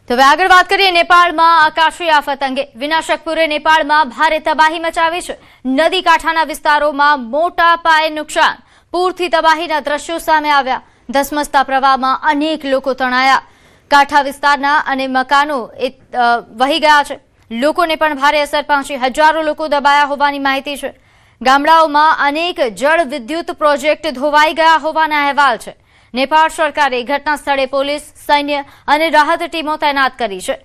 તો હવે આગળ વાત કરીએ નેપાળમાં આકાશી આફત અંગે। વિનાશક પૂરે નેપાળમાં ભારે તબાહી મચાવી છે। નદી કાંઠાના વિસ્તારોમાં મોટા પાયે નુકસાન, પૂરથી તબાહીના દ્રશ્યો સામે આવ્યા। ધસમસતા પ્રવાહમાં અનેક લોકો તણાયા। કાંઠા વિસ્તારના અને મકાનો વહી ગયા છે। લોકોને પણ ભારે અસર પહોંચી। હજારો લોકો દબાયા હોવાની માહિતી છે। ગામડાઓમાં અનેક જળ વિદ્યુત પ્રોજેક્ટ ધોવાઈ ગયા હોવાના અહેવાલ છે। नेपाळ सरकारे घटना स्थले पोलीस, सैन्य અને રાહત ટીમો તૈનાત કરી છે।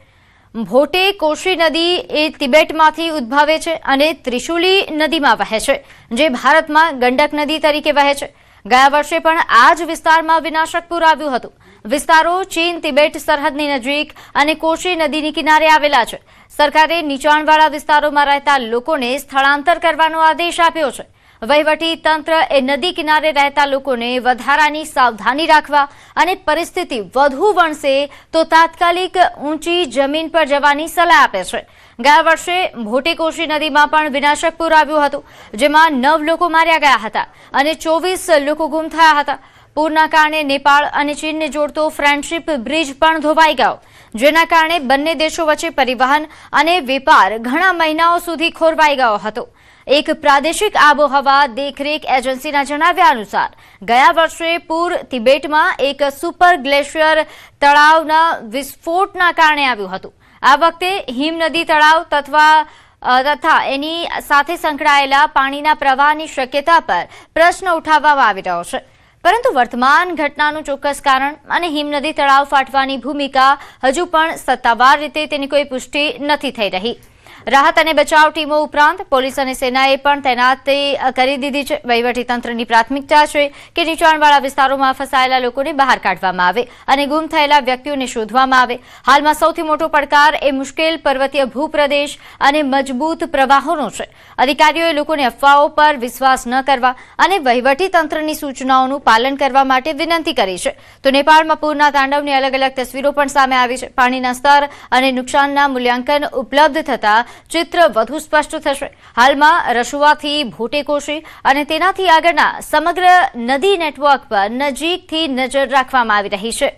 ભોટે કોશી નદી એ તિબેટમાંથી ઉદ્ભવે છે અને ત્રિશુલી નદીમાં વહે છે, જે ભારતમાં ગંડક નદી તરીકે વહે છે। ગયા વર્ષે પણ આ જ વિસ્તારમાં વિનાશક પૂર આવ્યું હતું। વિસ્તારો ચીન તિબેટ સરહદની નજીક અને કોશી નદીની કિનારે આવેલા છે। સરકારે નીચાણવાળા વિસ્તારોમાં રહેતા લોકોને સ્થળાંતર કરવાનો આદેશ આપ્યો છે। વહીવટી તંત્ર એ નદી કિનારે રહેતા લોકોને વધારાની સાવધાની રાખવા અને પરિસ્થિતિ વધુ વણસે તો તાત્કાલિક ઊંચી જમીન પર જવાની સલાહ આપે છે। ગયા વર્ષે ભોટે કોશી નદીમાં પણ વિનાશક પૂર આવ્યું હતું, જેમાં 9 લોકો માર્યા ગયા હતા અને 24 લોકો ગુમ થયા હતા। પૂરના કારણે નેપાળ અને ચીનને જોડતો ફ્રેન્ડશિપ બ્રિજ પણ ધોવાઈ ગયો, જેના કારણે બંને દેશો વચ્ચે પરિવહન અને વેપાર ઘણા મહિનાઓ સુધી ખોરવાઈ ગયો હતો। एक प्रादेशिक आबोहवा देखरेख एजेंसीना जणाव्या अनुसार गया वर्षे पूर तिबेटमां एक सुपर ग्लेशियर तळावना विस्फोटना कारणे आव्युं हतुं। आ वखते हिमनदी तळाव तथा एनी साथे संकळायेला पाणीना प्रवाहनी शक्यता पर प्रश्न उठाववामां आवी रह्यो छे। परंतु वर्तमान घटनानुं चोक्कस कारण अने हिमनदी तळाव फाटवानी भूमिका हजू पण सत्तावार रीते तेनी कोई पुष्टि नथी थई रही। राहत અને બચાવ ટીમો ઉપરાંત પોલીસ અને સેનાએ પણ તૈનાતી કરી દીધી છે। વહીવટી તંત્રની પ્રાથમિકતા છે કે નીચાણવાળા વિસ્તારોમાં ફસાયેલા લોકોને બહાર કાઢવામાં આવે અને ગુમ થયેલા વ્યક્તિઓને શોધવામાં આવે। હાલમાં સૌથી મોટો પડકાર એ મુશ્કેલ પર્વતીય ભૂપ્રદેશ અને મજબૂત પ્રવાહોનો છે। અધિકારીઓએ લોકોને અફવાઓ પર વિશ્વાસ ન કરવા અને વહીવટી તંત્રની સૂચનાઓનું પાલન કરવા માટે વિનંતી કરી છે। તો નેપાળમાં પૂરના તાંડવની અલગ અલગ તસવીરો પણ સામે આવી છે। પાણીના સ્તર અને નુકસાનના મૂલ્યાંકન ઉપલબ્ધ થતા चित्र વધુ સ્પષ્ટ થશે। હાલમાં રસુવાથી ભોટે કોશી અને તેનાથી આગળના સમગ્ર નદી નેટવર્ક પર નજીકથી નજર રાખવામાં આવી રહી છે।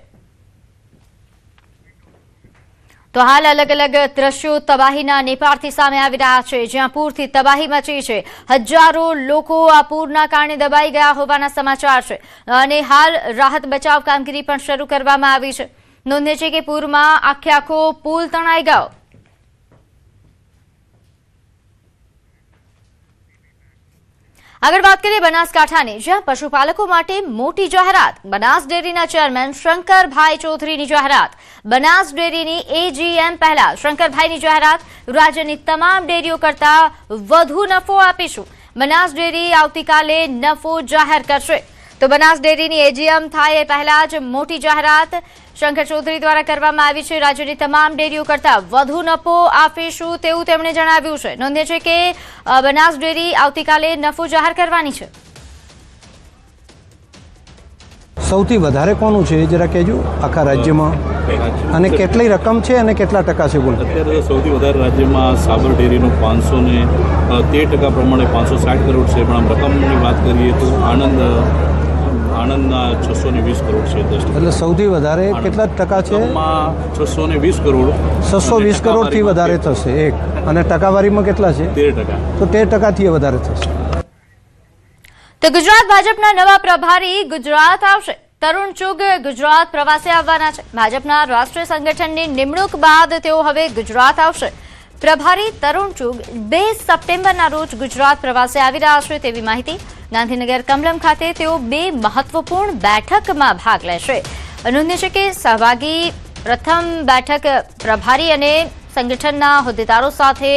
તો હાલ અલગ અલગ દ્રશ્યો તબાહીના નેપાળથી સામે આવી રહ્યા છે, જ્યાં પૂરથી તબાહી મચી છે। હજારો લોકો આ પૂરના કારણે દબાઈ ગયા હોવાના સમાચાર છે અને હાલ રાહત બચાવ કામગીરી પણ શરૂ કરવામાં આવી છે। નોંધે છે કે પૂરમાં આખે આખો પુલ તણાઈ ગયો। આગળ વાત કરીએ બનાસકાંઠાની, જ્યાં પશુપાલકો માટે મોટી જાહેરાત। બનાસ ડેરીના ચેરમેન શંકરભાઈ ચૌધરીની જાહેરાત। બનાસ ડેરીની એજીએમ પહેલા શંકરભાઈની જાહેરાત, રાજ્યની તમામ ડેરીઓ કરતા વધુ નફો આપીશું। બનાસ ડેરી આવતીકાલે નફો જાહેર કરશે। તો બનાસ ડેરીની એજીએમ થાય એ પહેલા જ મોટી જાહેરાત શંકર ચૌધરી દ્વારા કરવામાં આવી છે। રાજ્યની તમામ ડેરીઓ કરતા વધુ નફો આપીશું તેવું તેમણે જણાવ્યું છે। નોંધે છે કે બનાસ ડેરી આવતીકાલે નફો જાહેર કરવાની છે। સૌથી વધારે કોનું છે જરા કહેજો આખા રાજ્યમાં, અને કેટલી રકમ છે અને કેટલા ટકા છે? બોલો। અત્યારે સૌથી વધારે રાજ્યમાં સાબર ડેરીનું 513% પ્રમાણે 560 કરોડ છે, પણ રકમની વાત કરીએ તો આણંદના 620 કરોડ છે। એટલે સૌથી વધારે કેટલા ટકા છે? 620 કરોડ। 620 કરોડથી વધારે થશે એક, અને ટકાવારીમાં કેટલા છે? 13%। તો 13%થી વધારે થશે। તો ગુજરાત ભાજપના નવા પ્રભારી ગુજરાત આવશે। તરુણ ચુગ ગુજરાત પ્રવાસે આવવાના છે। ભાજપના રાષ્ટ્રીય સંગઠનની નિમણૂક બાદ તેઓ હવે ગુજરાત આવશે। પ્રભારી તરુણ ચુગ 2 સપ્ટેમ્બરના રોજ ગુજરાત પ્રવાસે આવી રહ્યા છે તેવી માહિતી। ગાંધીનગર કમલમ ખાતે તેઓ 2 મહત્વપૂર્ણ બેઠકમાં ભાગ લેશે। નોંધનીય છે કે સહભાગી પ્રથમ બેઠક પ્રભારી અને સંગઠનના હોદ્દેદારો સાથે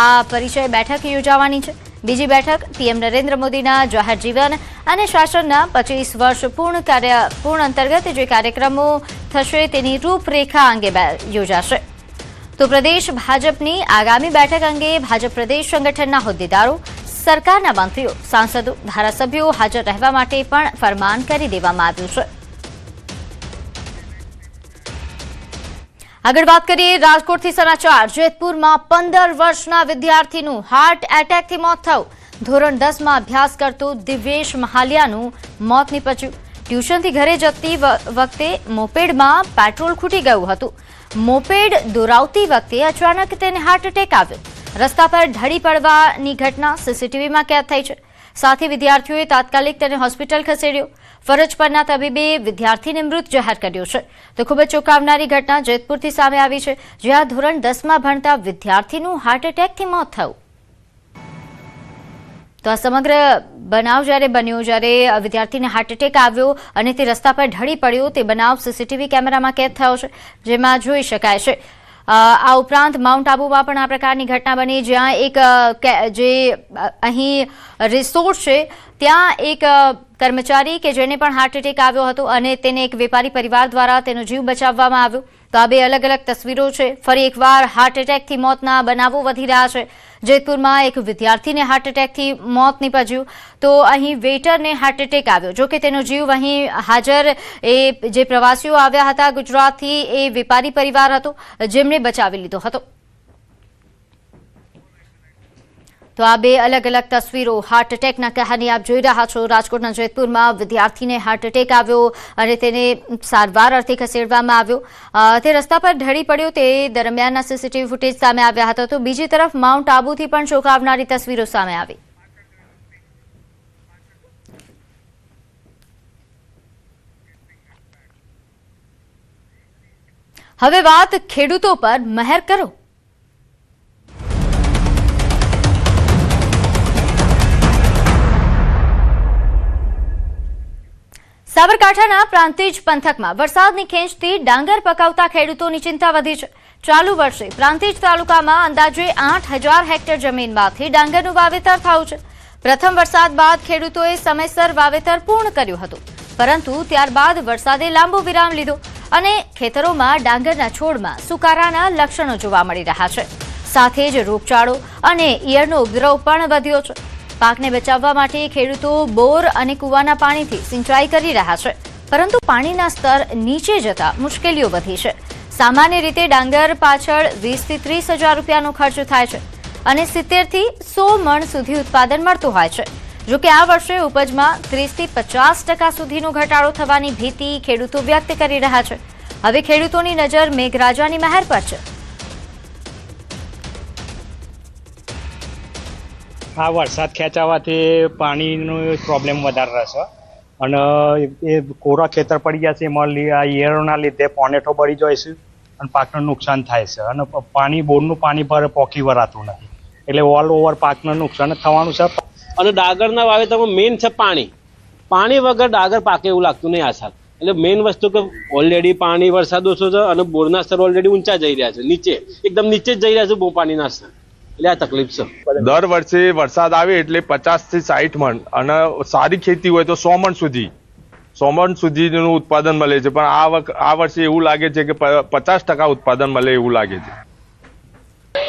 આ પરિચય બેઠક યોજાવાની છે। બીજી બેઠક પીએમ નરેન્દ્ર મોદીના જાહેર જીવન અને શાસનના 25 વર્ષ પૂર્ણ અંતર્ગત જે કાર્યક્રમો થશે તેની રૂપરેખા અંગે યોજાશે। તો પ્રદેશ ભાજપની આગામી બેઠક અંગે ભાજપ પ્રદેશ સંગઠનના હોદ્દેદારો, સરકારના મંત્રીઓ, સાંસદો, ધારાસભ્યો હાજર રહેવા માટે પણ ફરમાન કરી દેવામાં આવ્યું છે। આગળ વાત કરીએ રાજકોટથી સમાચાર। જેતપુરમાં 15 વર્ષના વિદ્યાર્થીનું હાર્ટ એટેકથી મોત થયું। ધોરણ 10માં અભ્યાસ કરતો દિવેશ મહાલિયાનું મોત નીપજ્યું। ટ્યુશનથી ઘરે જતી વખતે મોપેડમાં પેટ્રોલ ખૂટી ગયું હતું। મોપેડ દોરાવતી વખતે અચાનક તેને હાર્ટ એટેક આવ્યો. રસ્તા પર ઢળી પડવાની ઘટના સીસીટીવીમાં કેદ થઈ છે. સાથે વિદ્યાર્થીઓએ તાત્કાલિક તેને હોસ્પિટલ ખસેડ્યો. ફરજ પરના તબીબે વિદ્યાર્થીને મૃત જાહેર કર્યો છે. તો ખૂબ જ ચોંકાવનારી ઘટના જેતપુરથી સામે આવી છે, જ્યાં ધોરણ 10માં ભણતા વિદ્યાર્થીનું હાર્ટ એટેકથી મોત થયું. તો આ સમગ્ર બનાવ જ્યારે બન્યો, જ્યારે વિદ્યાર્થીને હાર્ટ એટેક આવ્યો અને તે રસ્તા પર ઢળી પડ્યો, તે બનાવ સીસીટીવી કેમેરામાં કેદ થયો છે, જેમાં જોઈ શકાય છે. આ ઉપરાંત માઉન્ટ આબુમાં પણ આ પ્રકારની ઘટના બની, જ્યાં એક જે અહીં રિસોર્ટ છે ત્યાં એક કર્મચારી કે જેને પણ હાર્ટ એટેક આવ્યો હતો અને તેને એક વેપારી પરિવાર દ્વારા તેનો જીવ બચાવવામાં આવ્યો. તો આ બે અલગ અલગ તસવીરો છે. ફરી એકવાર હાર્ટ એટેકથી મોતના બનાવો વધી રહ્યા છે. જેતપુરમાં એક વિદ્યાર્થીને હાર્ટ એટેકથી મોત નીપજ્યું, તો અહીં વેઇટરને હાર્ટ એટેક આવ્યો. જોકે તેનો જીવ અહીં હાજર એ જે પ્રવાસીઓ આવ્યા હતા ગુજરાતથી, એ વેપારી પરિવાર હતો જેમણે બચાવી લીધો હતો. તો આ બે અલગ અલગ તસવીરો હાર્ટ એટેકના કહાની આપ જોઈ રહ્યા છો. રાજકોટના જેતપુરમાં વિદ્યાર્થીને હાર્ટ એટેક આવ્યો અને તેને સારવાર અર્થે ખસેડવામાં આવ્યો. તે રસ્તા પર ઢળી પડ્યો તે દરમિયાનના સીસીટીવી ફૂટેજ સામે આવ્યા હતા. તો બીજી તરફ માઉન્ટ આબુથી પણ ચોંકાવનારી તસવીરો સામે આવી. હવે વાત ખેડૂતો પર મહેર કરો. સાબરકાંઠાના પ્રાંતિજ પંથકમાં વરસાદની ખેંચથી ડાંગર પકાવતા ખેડૂતોની ચિંતા વધી છે. ચાલુ વર્ષે પ્રાંતિજ તાલુકામાં અંદાજે 8,000 હેક્ટર જમીનમાંથી ડાંગરનું વાવેતર થયું છે. પ્રથમ વરસાદ બાદ ખેડૂતોએ સમયસર વાવેતર પૂર્ણ કર્યું હતું, પરંતુ ત્યારબાદ વરસાદે લાંબો વિરામ લીધો અને ખેતરોમાં ડાંગરના છોડમાં સુકારાના લક્ષણો જોવા મળી રહ્યા છે. સાથે જ રોગચાળો અને ઈયળનો ઉપદ્રવ પણ વધ્યો છે. પાકને બચાવવા માટે ખેડૂતો બોર અને કૂવાના પાણીથી સિંચાઈ કરી રહ્યા છે, પરંતુ પાણીના સ્તર નીચે જતા મુશ્કેલીઓ વધી છે. સામાન્ય રીતે ડાંગર પાછળ 20,000 થી 30,000 રૂપિયાનો ખર્ચ થાય છે અને 70 થી 100 મણ સુધી ઉત્પાદન મળતું હોય છે. જોકે આ વર્ષે ઉપજમાં 30 થી 50% સુધીનો ઘટાડો થવાની ભીતિ ખેડૂતો વ્યક્ત કરી રહ્યા છે. હવે ખેડૂતોની નજર મેઘરાજાની મહેર પર છે. આ વરસાદ ખેંચાવાથી પાણીનો પ્રોબ્લેમ વધારે રહેશે અને એ કોરા ખેતર પડી ગયા છે, એમાં આ ઈયળોના લીધે પોનેટો બળી જાય છે અને પાકને નુકસાન થાય છે અને પાણી બોરનું પાણી પર પોકી વરાતું નથી, એટલે ઓલ ઓવર પાકને નુકસાન થવાનું છે. અને ડાંગરના વાવેતરમાં મેઇન છે પાણી વગર ડાંગર પાકે એવું લાગતું નહીં આ સાલ. એટલે મેઇન વસ્તુ કે ઓલરેડી પાણી વરસાદ ઓછો છે અને બોરના સ્તર ઓલરેડી ઊંચા જઈ રહ્યા છે, નીચે એકદમ નીચે જ જઈ રહ્યા છે બહુ પાણીના સ્તર, એટલે આ તકલીફ છે. દર વર્ષે વરસાદ આવે એટલે 50 થી 60 મણ અને સારી ખેતી હોય તો 100 મણ સુધીનું ઉત્પાદન મળે છે, પણ આ વર્ષે એવું લાગે છે કે 50% ઉત્પાદન મળે એવું લાગે છે.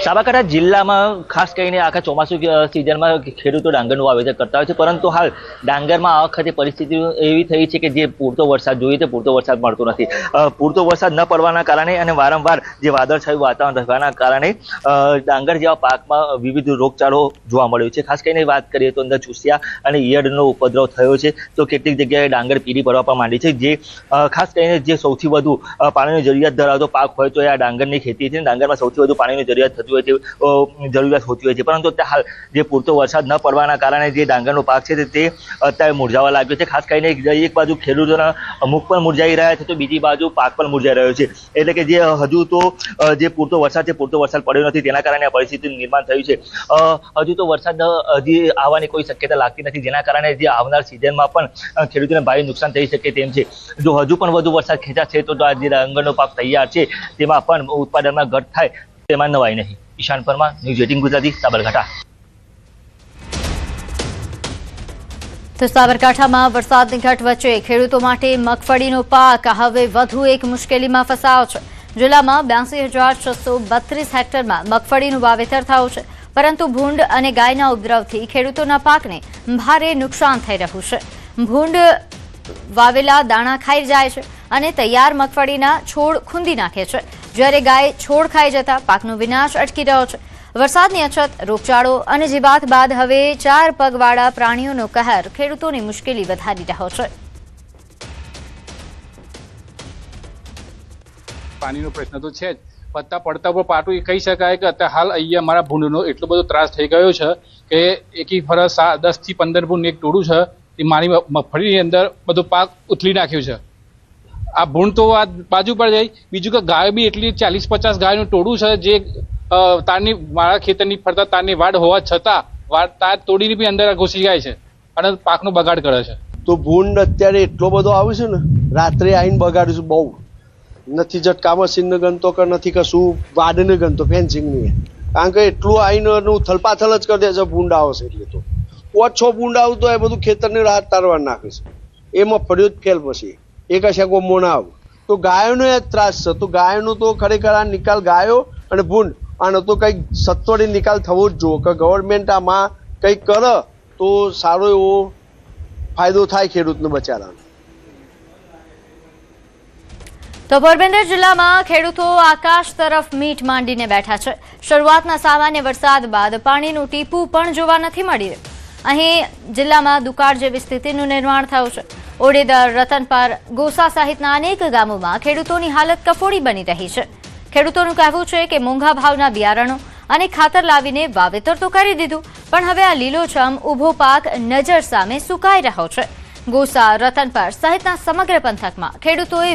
સાબરકાંઠા જિલ્લામાં ખાસ કરીને આખા ચોમાસુ સિઝનમાં ખેડૂતો ડાંગરનું વાવેતર કરતા હોય છે, પરંતુ હાલ ડાંગરમાં આ વખતે પરિસ્થિતિ એવી થઈ છે કે જે પૂરતો વરસાદ જોઈએ તે પૂરતો વરસાદ મળતો નથી. પૂરતો વરસાદ ન પડવાના કારણે અને વારંવાર જે વાદળછાયું વાતાવરણ રહેવાના કારણે ડાંગર જેવા પાકમાં વિવિધ રોગચાળો જોવા મળ્યો છે. ખાસ કરીને વાત કરીએ તો અંદર ચૂસિયા અને ઈયળનો ઉપદ્રવ થયો છે, તો કેટલીક જગ્યાએ ડાંગર પીળી પડવા પણ માંડી છે. જે ખાસ કરીને જે સૌથી વધુ પાણીની જરૂરિયાત ધરાવતો પાક હોય તો એ આ ડાંગરની ખેતી છે. ડાંગરમાં સૌથી વધુ પાણીની જરૂરિયાત જરૂરિયાત હોતી હોય છે, પરંતુ હાલ જે પૂરતો વરસાદ ન પડવાના કારણે જે ડાંગરનો પાક છે તે અત્યારે મુરઝાવા લાગ્યો છે. ખાસ કરીને એક બાજુ ખેડૂતોના મુખ પણ મુરઝાઈ રહ્યા છે, તો બીજી બાજુ પાક પણ મુરઝાઈ રહ્યો છે. એટલે કે જે હજુ તો જે પૂરતો વરસાદ પડ્યો નથી, તેના કારણે આ પરિસ્થિતિનું નિર્માણ થયું છે. હજુ તો વરસાદ હજી આવવાની કોઈ શક્યતા લાગતી નથી, જેના કારણે જે આવનાર સિઝનમાં પણ ખેડૂતોને ભારે નુકસાન થઈ શકે તેમ છે. જો હજુ પણ વધુ વરસાદ ખેંચાશે તો આ જે ડાંગરનો પાક તૈયાર છે તેમાં પણ ઉત્પાદનમાં ઘટ થાય તેમાં નવાઈ નહીં. ઈશાન પરમાર, ન્યૂઝ 18 ગુજરાતી, સાબરકાંઠા. તો સાબરકાંઠામાં વરસાદની ઘટ વચ્ચે ખેડૂતો માટે મગફળીનો પાક હવે વધુ એક મુશ્કેલીમાં ફસાયો છે. જિલ્લામાં 82,632 હેક્ટરમાં મગફળીનું વાવેતર થયું છે, પરંતુ ભૂંડ અને ગાયના ઉપદ્રવથી ખેડૂતોના પાકને ભારે નુકસાન થઈ રહ્યું છે. ભૂંડ વાવેલા દાણા ખાઈ જાય છે અને તૈયાર મગફળીના છોડ ખૂંદી નાખે છે, જ્યારે ગાય છોડ ખાઈ જતા પાકનો વિનાશ અટકી રહ્યો છે. વરસાદની અછત, રોગચાળો અને જીવાત બાદ હવે 4 પગવાળા પ્રાણીઓનો કહેર ખેડૂતોની મુશ્કેલી વધારી રહ્યો છે. પાણીનો પ્રશ્ન તો છે જ. પત્તા પડતા પર પાટું એ કહી શકાય કે અત્યારે હાલ અહીંયા અમારા ભૂંડનો એટલો બધો ત્રાસ થઈ ગયો છે કે એકી ફરસ 10 થી 15 ભૂંડ એક ટોળું છે એ મારી મગફળીની અંદર બધો પાક ઉથલી નાખ્યું છે. આ ભૂંડ તો આ બાજુ પર જાય, બીજું કે ગાય બી એટલી 40-50 ગાયનું ટોળું છે જે તારની મારા ખેતરની ફરતા તારની વાડ હોવા છતાં તાર તોડીને બી અંદર ઘૂસી જાય છે અને પાકનો બગાડ કરે છે. તો ભૂંડ અત્યારે એટલો બધો આવે છે ને, રાત્રે આવીને બગાડીશું બહુ. નથી ઝટકા મશીન ને ગણતો કે નથી કશું વાડ ને ગણતો ફેન્સિંગ ની, કારણ કે એટલું આવીને થલપાથલ જ કરી દે છે ભૂંડ આવે છે. એટલે તો 5-6 ભૂંડ આવું તો એ બધું ખેતરની રાહત તારવા નાખે છે. એમાં ફળ્યું જ ફેલ પછી એ કશા ગોમો ના આવે. તો ગાયોનો એ ત્રાસ છે. તો ગાયોનો તો ખરેખર આ નિકાલ ગાયો અને ભૂંડ આનો તો કંઈક સત્વરે નિકાલ થવો જ જોઈએ કે ગવર્મેન્ટ આમાં કંઈક કરે તો સારો એવો ફાયદો થાય ખેડૂતને બચારાને. તો પોરબંદર જિલ્લામાં ખેડૂતો આકાશ તરફ મીટ માંડીને બેઠા છે. શરૂઆતના સામાન્ય વરસાદ બાદ પાણીનું ટીપું પણ જોવા નથી મળી રહ્યું. અહીં જિલ્લામાં દુકાળ જેવી સ્થિતિનું નિર્માણ થયું છે. ઓડેદર, રતનપર, ગોસા સહિતના અનેક ગામોમાં ખેડૂતોની હાલત કફોડી બની રહી છે. ખેડૂતોનું કહેવું છે કે મોંઘા ભાવના બિયારણો અને ખાતર લાવીને વાવેતર તો કરી દીધું, પણ હવે આ લીલોછમ ઊભો પાક નજર સામે સુકાઈ રહ્યો છે. ગોસા, રતનપર સહિતના સમગ્ર પંથકમાં ખેડૂતોએ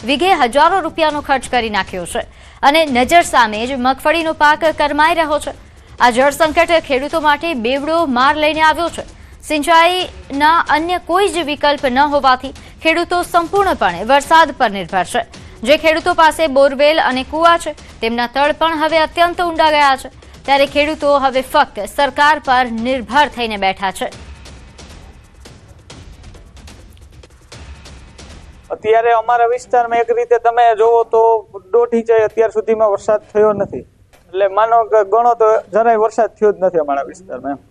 વીઘે હજારો રૂપિયાનો ખર્ચ કરી નાખ્યો છે અને નજર સામે જ મગફળીનો પાક કરમાઈ રહ્યો છે. આ જળ સંકટ ખેડૂતો માટે બેવડો માર લઈને આવ્યો છે. સિંચાઈના અન્ય કોઈ જ વિકલ્પ ન હોવાથી ખેડૂતો સંપૂર્ણપણે વરસાદ પર નિર્ભર છે. જે ખેડૂતો પાસે બોરવેલ અને કૂવા છે તેમના તળ પણ હવે અત્યંત ઊંડા ગયા છે. ત્યારે ખેડૂતો હવે ફક્ત સરકાર પર નિર્ભર થઈને બેઠા છે. અત્યારે અમારા વિસ્તારમાં એક રીતે તમે જોવો તો 1.5 ઇંચ અત્યાર સુધીમાં વરસાદ થયો નથી. એટલે માનો કે ગણો તો જરાય વરસાદ થયો જ નથી અમારા વિસ્તારમાં.